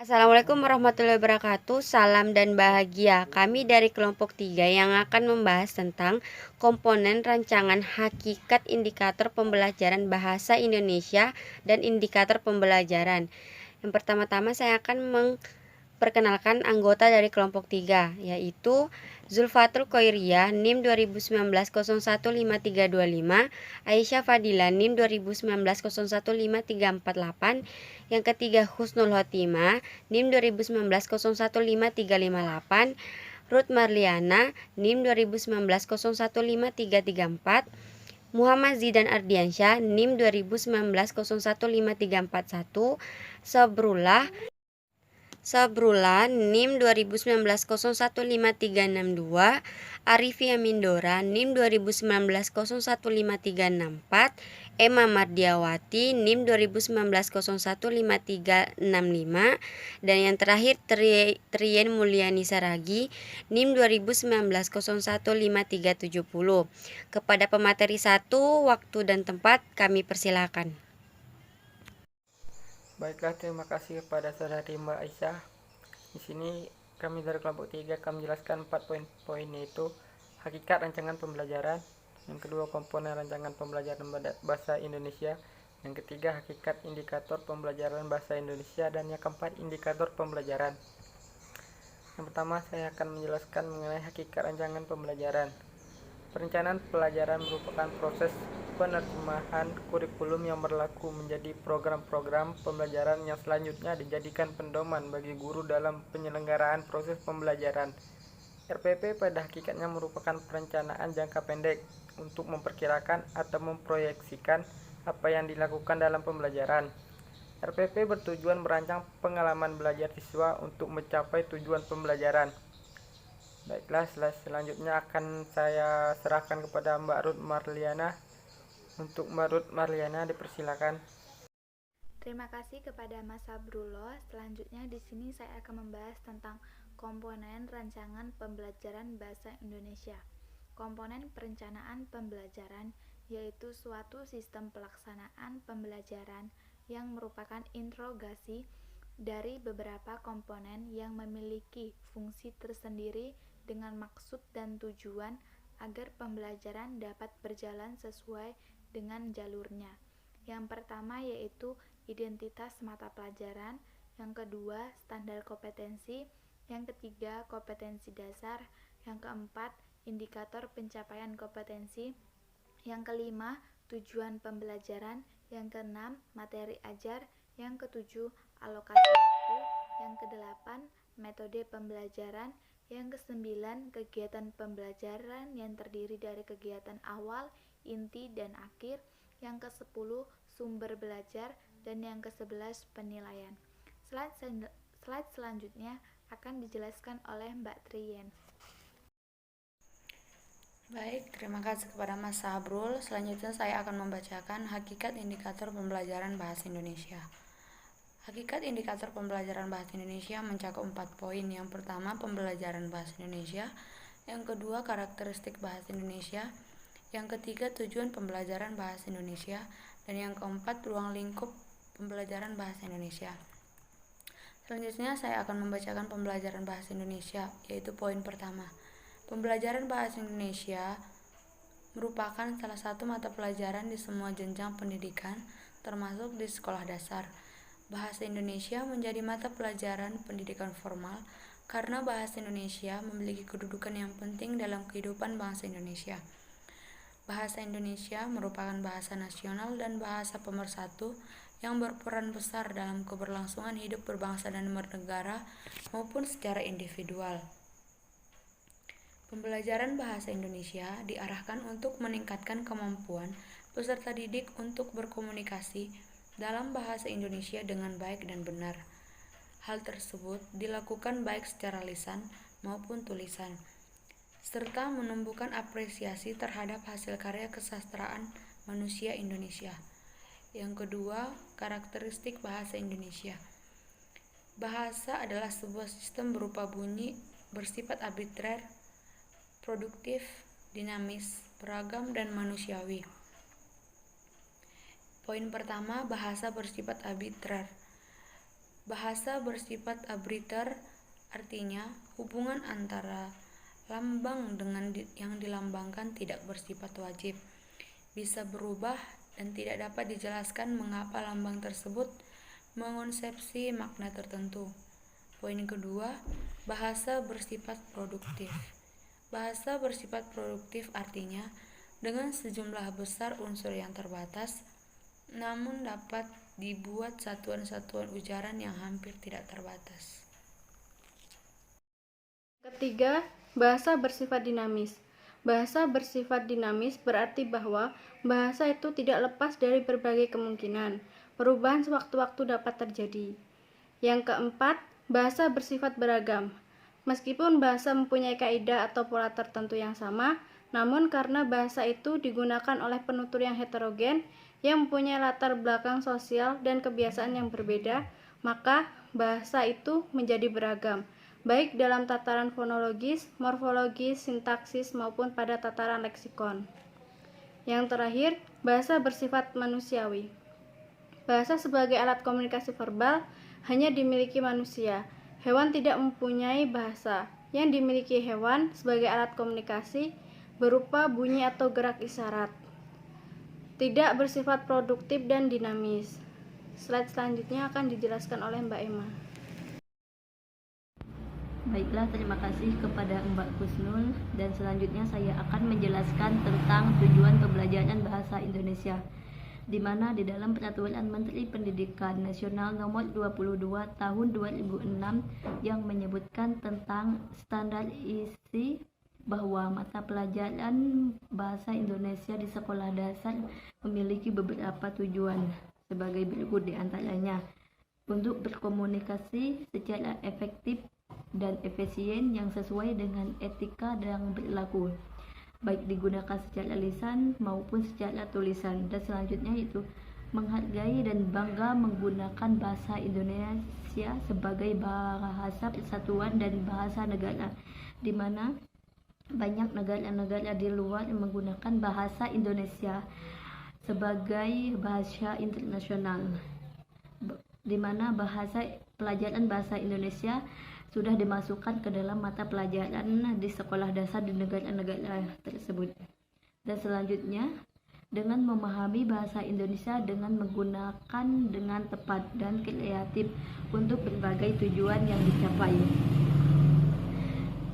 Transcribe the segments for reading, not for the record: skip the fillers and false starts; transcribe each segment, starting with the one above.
Assalamualaikum warahmatullahi wabarakatuh. Salam dan bahagia. Kami dari kelompok 3 yang akan membahas tentang komponen rancangan hakikat indikator pembelajaran bahasa Indonesia dan indikator pembelajaran. Yang pertama-tama saya akan perkenalkan anggota dari kelompok 3, yaitu Zulfatul Khoiriyah NIM 2019 015325, Aisyah Fadila NIM 2019 015348, yang ketiga Husnul Khotimah NIM 2019 015358, Ruth Marliana NIM 2019 015334, Muhammad Zidan Ardiansyah NIM 2019 015341, Sabrullah NIM 2019 015362, Arifia Mindora NIM 2019 015364, Emma Mardiawati NIM 2019 015365, dan yang terakhir Trien Mulyani Saragi NIM 2019 015370. Kepada pemateri 1, waktu dan tempat kami persilakan. Baiklah, terima kasih kepada saudari Mbak Aisyah. Di sini kami dari kelompok 3 akan menjelaskan 4 poin-poin, yaitu hakikat rancangan pembelajaran, yang kedua komponen rancangan pembelajaran bahasa Indonesia, yang ketiga hakikat indikator pembelajaran bahasa Indonesia, dan yang keempat indikator pembelajaran. Yang pertama saya akan menjelaskan mengenai hakikat rancangan pembelajaran. Perencanaan pelajaran merupakan proses penerjemahan kurikulum yang berlaku menjadi program-program pembelajaran yang selanjutnya dijadikan pedoman bagi guru dalam penyelenggaraan proses pembelajaran. RPP pada hakikatnya merupakan perencanaan jangka pendek untuk memperkirakan atau memproyeksikan apa yang dilakukan dalam pembelajaran. RPP bertujuan merancang pengalaman belajar siswa untuk mencapai tujuan pembelajaran. Baiklah, selanjutnya akan saya serahkan kepada Mbak Ruth Marliana. Untuk Mbak Ruth Marliana, dipersilakan. Terima kasih kepada Mas Sabrullah. Selanjutnya di sini saya akan membahas tentang komponen rancangan pembelajaran bahasa Indonesia. Komponen perencanaan pembelajaran yaitu suatu sistem pelaksanaan pembelajaran yang merupakan interogasi dari beberapa komponen yang memiliki fungsi tersendiri dengan maksud dan tujuan agar pembelajaran dapat berjalan sesuai dengan jalurnya. Yang pertama yaitu identitas mata pelajaran, yang kedua standar kompetensi, yang ketiga kompetensi dasar, yang keempat indikator pencapaian kompetensi, yang kelima tujuan pembelajaran, yang keenam materi ajar, yang ketujuh alokasi waktu, yang kedelapan metode pembelajaran, yang kesembilan kegiatan pembelajaran yang terdiri dari kegiatan awal, inti, dan akhir, yang ke-10 sumber belajar, dan yang ke-11 penilaian. Slide selanjutnya akan dijelaskan oleh Mbak Trien. Baik, terima kasih kepada Mas Sabrul. Selanjutnya saya akan membacakan hakikat indikator pembelajaran bahasa Indonesia. Hakikat indikator pembelajaran bahasa Indonesia mencakup 4 poin. Yang pertama, pembelajaran bahasa Indonesia. Yang kedua, karakteristik bahasa Indonesia. Yang ketiga, tujuan pembelajaran bahasa Indonesia. Dan yang keempat, ruang lingkup pembelajaran bahasa Indonesia. Selanjutnya saya akan membacakan pembelajaran bahasa Indonesia, yaitu poin pertama. Pembelajaran bahasa Indonesia merupakan salah satu mata pelajaran di semua jenjang pendidikan, termasuk di sekolah dasar. Bahasa Indonesia menjadi mata pelajaran pendidikan formal karena bahasa Indonesia memiliki kedudukan yang penting dalam kehidupan bangsa Indonesia. Bahasa Indonesia merupakan bahasa nasional dan bahasa pemersatu yang berperan besar dalam keberlangsungan hidup berbangsa dan bernegara maupun secara individual. Pembelajaran bahasa Indonesia diarahkan untuk meningkatkan kemampuan peserta didik untuk berkomunikasi dalam bahasa Indonesia dengan baik dan benar. Hal tersebut dilakukan baik secara lisan maupun tulisan, serta menumbuhkan apresiasi terhadap hasil karya kesastraan manusia Indonesia. Yang kedua, karakteristik bahasa Indonesia. Bahasa adalah sebuah sistem berupa bunyi bersifat arbitrer, produktif, dinamis, beragam, dan manusiawi. Poin pertama, bahasa bersifat arbitrer. Bahasa bersifat arbitrary, artinya hubungan antara lambang dengan yang dilambangkan tidak bersifat wajib, bisa berubah dan tidak dapat dijelaskan mengapa lambang tersebut mengonsepsi makna tertentu. Poin kedua, bahasa bersifat produktif. Bahasa bersifat produktif artinya dengan sejumlah besar unsur yang terbatas, namun dapat dibuat satuan-satuan ujaran yang hampir tidak terbatas. Ketiga, bahasa bersifat dinamis. Bahasa bersifat dinamis berarti bahwa bahasa itu tidak lepas dari berbagai kemungkinan. Perubahan sewaktu-waktu dapat terjadi. Yang keempat, bahasa bersifat beragam. Meskipun bahasa mempunyai kaidah atau pola tertentu yang sama, namun karena bahasa itu digunakan oleh penutur yang heterogen, yang mempunyai latar belakang sosial dan kebiasaan yang berbeda, maka bahasa itu menjadi beragam, baik dalam tataran fonologis, morfologis, sintaksis, maupun pada tataran leksikon. Yang terakhir, bahasa bersifat manusiawi. Bahasa sebagai alat komunikasi verbal hanya dimiliki manusia. Hewan tidak mempunyai bahasa. Yang dimiliki hewan sebagai alat komunikasi berupa bunyi atau gerak isyarat. Tidak bersifat produktif dan dinamis. Slide selanjutnya akan dijelaskan oleh Mbak Emma. Baiklah, terima kasih kepada Mbak Kusnul, dan selanjutnya saya akan menjelaskan tentang tujuan pembelajaran bahasa Indonesia, di mana di dalam Peraturan Menteri Pendidikan Nasional Nomor 22 Tahun 2006 yang menyebutkan tentang standar isi bahwa mata pelajaran bahasa Indonesia di sekolah dasar memiliki beberapa tujuan sebagai berikut, di antaranya untuk berkomunikasi secara efektif dan efisien yang sesuai dengan etika yang berlaku, baik digunakan secara lisan maupun secara tulisan. Dan selanjutnya itu menghargai dan bangga menggunakan bahasa Indonesia sebagai bahasa persatuan dan bahasa negara, di mana banyak negara-negara di luar menggunakan bahasa Indonesia sebagai bahasa internasional, di mana pelajaran bahasa Indonesia sudah dimasukkan ke dalam mata pelajaran di sekolah dasar di negara-negara tersebut. Dan selanjutnya, dengan memahami bahasa Indonesia dengan menggunakan dengan tepat dan kreatif untuk berbagai tujuan yang dicapai.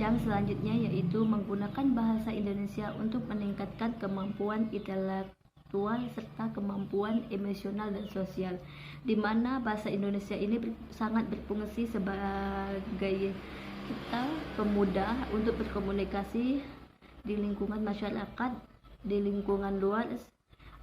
Yang selanjutnya yaitu menggunakan bahasa Indonesia untuk meningkatkan kemampuan intelektual serta kemampuan emosional dan sosial, di mana bahasa Indonesia ini sangat berfungsi sebagai kita pemudah untuk berkomunikasi di lingkungan masyarakat, di lingkungan luar,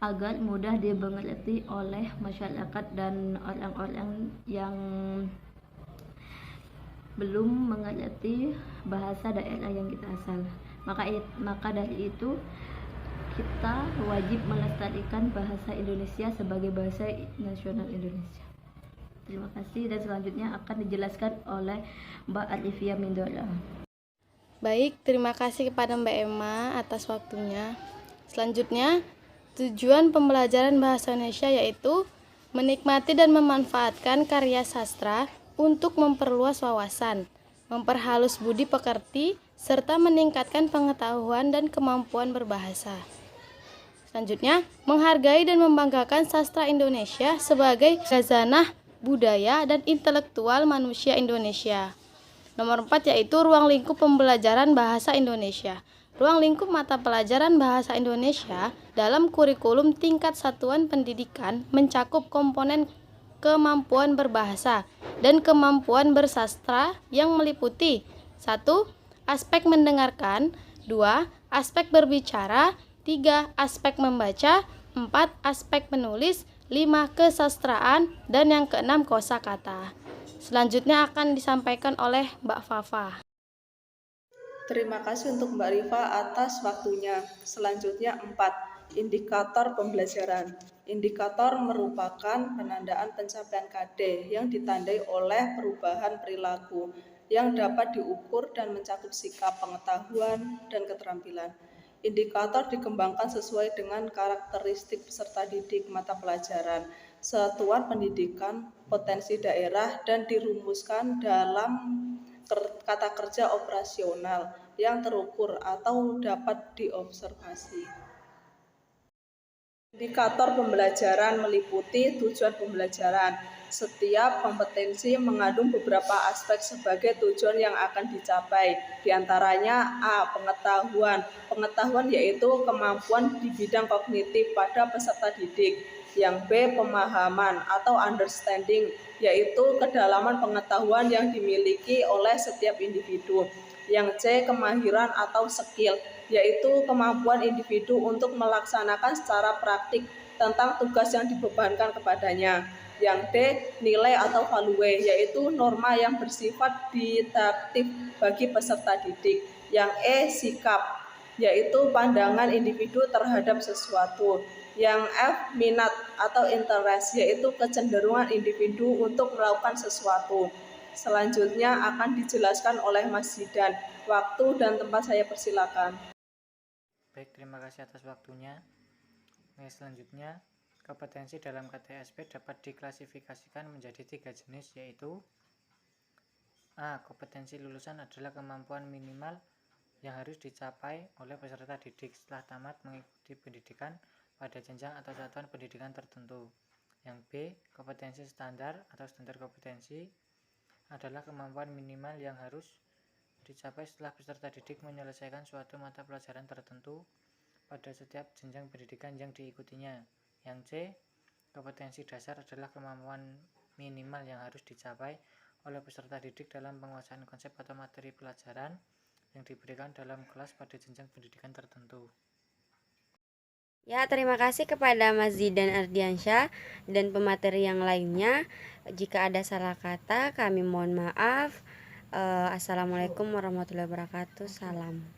agar mudah dimengerti oleh masyarakat dan orang-orang yang belum mengerti bahasa daerah yang kita asal. Maka dari itu kita wajib melestarikan bahasa Indonesia sebagai bahasa nasional Indonesia. Terima kasih, dan selanjutnya akan dijelaskan oleh Mbak Arifia Mindora. Baik, terima kasih kepada Mbak Emma atas waktunya. Selanjutnya, tujuan pembelajaran bahasa Indonesia yaitu menikmati dan memanfaatkan karya sastra untuk memperluas wawasan, memperhalus budi pekerti, serta meningkatkan pengetahuan dan kemampuan berbahasa. Selanjutnya, menghargai dan membanggakan sastra Indonesia sebagai khazanah budaya dan intelektual manusia Indonesia. Nomor 4 yaitu ruang lingkup pembelajaran bahasa Indonesia. Ruang lingkup mata pelajaran bahasa Indonesia dalam kurikulum tingkat satuan pendidikan mencakup komponen kemampuan berbahasa dan kemampuan bersastra yang meliputi 1. Aspek mendengarkan, 2. Aspek berbicara, 3. Aspek membaca, 4. Aspek menulis, 5. Kesastraan, dan yang keenam kosakata. Selanjutnya akan disampaikan oleh Mbak Fafa. Terima kasih untuk Mbak Rifa atas waktunya. Selanjutnya 4. Indikator pembelajaran. Indikator merupakan penandaan pencapaian KD yang ditandai oleh perubahan perilaku yang dapat diukur dan mencakup sikap, pengetahuan, dan keterampilan. Indikator dikembangkan sesuai dengan karakteristik peserta didik mata pelajaran, satuan pendidikan, potensi daerah, dan dirumuskan dalam kata kerja operasional yang terukur atau dapat diobservasi. Indikator pembelajaran meliputi tujuan pembelajaran. Setiap kompetensi mengandung beberapa aspek sebagai tujuan yang akan dicapai. Di antaranya A. Pengetahuan. Pengetahuan yaitu kemampuan di bidang kognitif pada peserta didik. Yang B. Pemahaman atau understanding, yaitu kedalaman pengetahuan yang dimiliki oleh setiap individu. Yang C. Kemahiran atau skill, yaitu kemampuan individu untuk melaksanakan secara praktik tentang tugas yang dibebankan kepadanya. Yang D. Nilai atau value, yaitu norma yang bersifat didaktif bagi peserta didik. Yang E. Sikap, yaitu pandangan individu terhadap sesuatu. Yang F. Minat atau interest, yaitu kecenderungan individu untuk melakukan sesuatu. Selanjutnya akan dijelaskan oleh Mas Zidan. Waktu dan tempat saya persilakan. Baik, terima kasih atas waktunya. Selanjutnya, kompetensi dalam KTSP dapat diklasifikasikan menjadi 3 jenis, yaitu A. Kompetensi lulusan adalah kemampuan minimal yang harus dicapai oleh peserta didik setelah tamat mengikuti pendidikan pada jenjang atau satuan pendidikan tertentu. Yang B. Kompetensi standar atau standar kompetensi adalah kemampuan minimal yang harus dicapai setelah peserta didik menyelesaikan suatu mata pelajaran tertentu pada setiap jenjang pendidikan yang diikutinya. Yang C. Kompetensi dasar adalah kemampuan minimal yang harus dicapai oleh peserta didik dalam penguasaan konsep atau materi pelajaran yang diberikan dalam kelas pada jenjang pendidikan tertentu. Ya, terima kasih kepada Mas Zidan Ardiansyah dan pemateri yang lainnya. Jika ada salah kata, kami mohon maaf. Assalamualaikum warahmatullahi wabarakatuh. Salam.